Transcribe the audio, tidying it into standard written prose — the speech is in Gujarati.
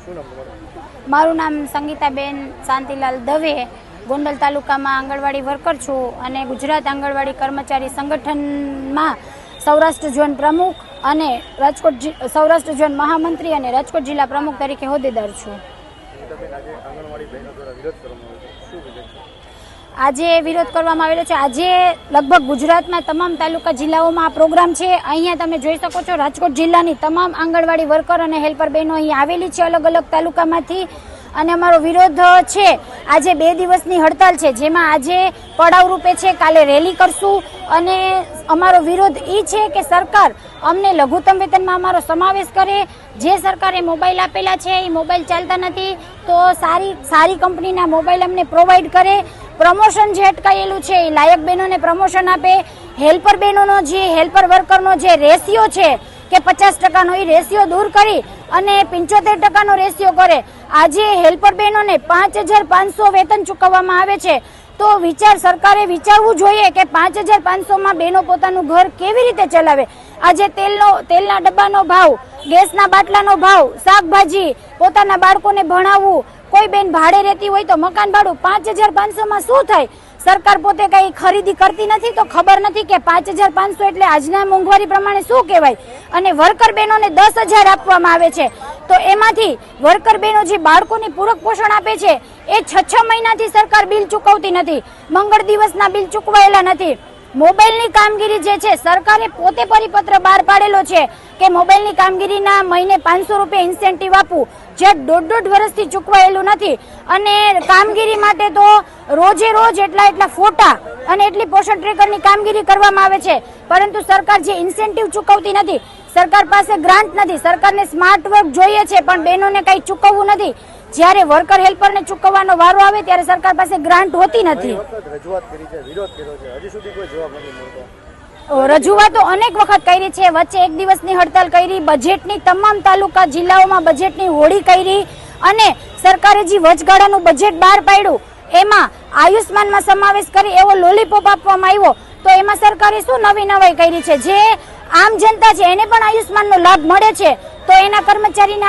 મારું નામ સંગીતાબેન શાંતિલાલ દવે, ગોંડલ તાલુકામાં આંગણવાડી વર્કર છું અને ગુજરાત આંગણવાડી કર્મચારી સંગઠનમાં સૌરાષ્ટ્ર ઝોન પ્રમુખ અને રાજકોટ સૌરાષ્ટ્ર ઝોન મહામંત્રી અને રાજકોટ જિલ્લા પ્રમુખ તરીકે હોદ્દેદાર છું. આજે વિરોધ કરવામાં આવેલો છે. આજે લગભગ ગુજરાતના તમામ તાલુકા જિલ્લાઓમાં આ પ્રોગ્રામ છે. અહીંયા તમે જોઈ શકો છો, રાજકોટ જિલ્લાની તમામ આંગણવાડી વર્કર અને હેલ્પર બહેનો અહીં આવેલી છે અલગ અલગ તાલુકામાંથી. અને અમારો વિરોધ છે, આજે 2 દિવસની હડતાલ છે, જેમાં આજે પડાવ રૂપે છે, કાલે રેલી કરશું. અને અમારો વિરોધ એ છે કે સરકાર અમને લઘુત્તમ વેતનમાં અમારો સમાવેશ કરે. જે સરકારે મોબાઈલ આપેલા છે એ મોબાઈલ ચાલતા નથી, તો સારી કંપનીના મોબાઈલ અમને પ્રોવાઈડ કરે. પ્રમોશન જે અટકાયેલું છે એ લાયક બહેનોને પ્રમોશન આપે. હેલ્પર બહેનોનો જે હેલ્પર વર્કરનો જે રેશિયો છે કે 50%નો એ રેશિયો દૂર કરી અને 75%નો રેશિયો કરે. આજે હેલ્પર બહેનોને 5,500 વેતન ચૂકવવામાં આવે છે, તો સરકારે વિચારવું જોઈએ કે 5,500માં બહેનો પોતાનું ઘર કેવી રીતે ચલાવે. આજે તેલના ડબ્બાનો ભાવ, ગેસના બાટલાનો ભાવ, શાકભાજી, પોતાના બાળકોને ભણાવવું, કોઈ બેન ભાડે રહેતી હોય તો મકાન ભાડું 5,500માં શું થાય? સરકાર પોતે કઈ ખરીદી કરતી નથી, તો ખબર નથી કે 5,500 એટલે આજના મોંઘવારી પ્રમાણે શું કહેવાય. અને વર્કર બહેનોને 10,000 આપવામાં આવે છે, તો એમાંથી વર્કર બહેનો જે બાળકોને પૂરક પોષણ આપે છે એ 6 મહિનાથી સરકાર બિલ ચૂકવતી નથી. મંગળ દિવસના બિલ ચૂકવાયેલા નથી. મોબાઈલની કામગીરી જે છે, સરકારે પોતે પરિપત્ર બહાર પાડેલો છે કે મોબાઈલની કામગીરીના મહિને 500 રૂપિયા ઇન્સેન્ટિવ આપવું, જે 1.5 વર્ષથી ચૂકવાયેલું નથી. અને કામગીરી માટે તો રોજે રોજ એટલા ફોટા અને એટલી પોષણ ટ્રેકરની કામગીરી કરવામાં આવે છે, પરંતુ સરકાર જે ઇન્સેન્ટિવ ચૂકવતી નથી. સરકાર પાસે ગ્રાન્ટ નથી. સરકારને સ્માર્ટ વર્ક જોઈએ છે, પણ બહેનોને કંઈ ચૂકવવું નથી. જ્યારે વર્કર હેલ્પરને ચૂકવવાનો વારો આવે ત્યારે સરકાર પાસે ગ્રાન્ટ હોતી નથી. રજૂઆતો અનેક વખત કરી છે. વચ્ચે 1 દિવસની હડતાલ કરી, બજેટની તમામ તાલુકા જિલ્લાઓમાં બજેટની હોળી કરી, અને સરકારે જે વચગાળાનું બજેટ બહાર પાડ્યું એમાં આયુષ્માનમાં સમાવેશ કરી એવો લોલીપોપ આપવામાં આવ્યો. તો એમાં સરકારે શું નવાઈ કરી છે? જે આમ જનતા છે એને પણ આયુષ્માનનો લાભ મળે છે, તો એના કર્મચારીને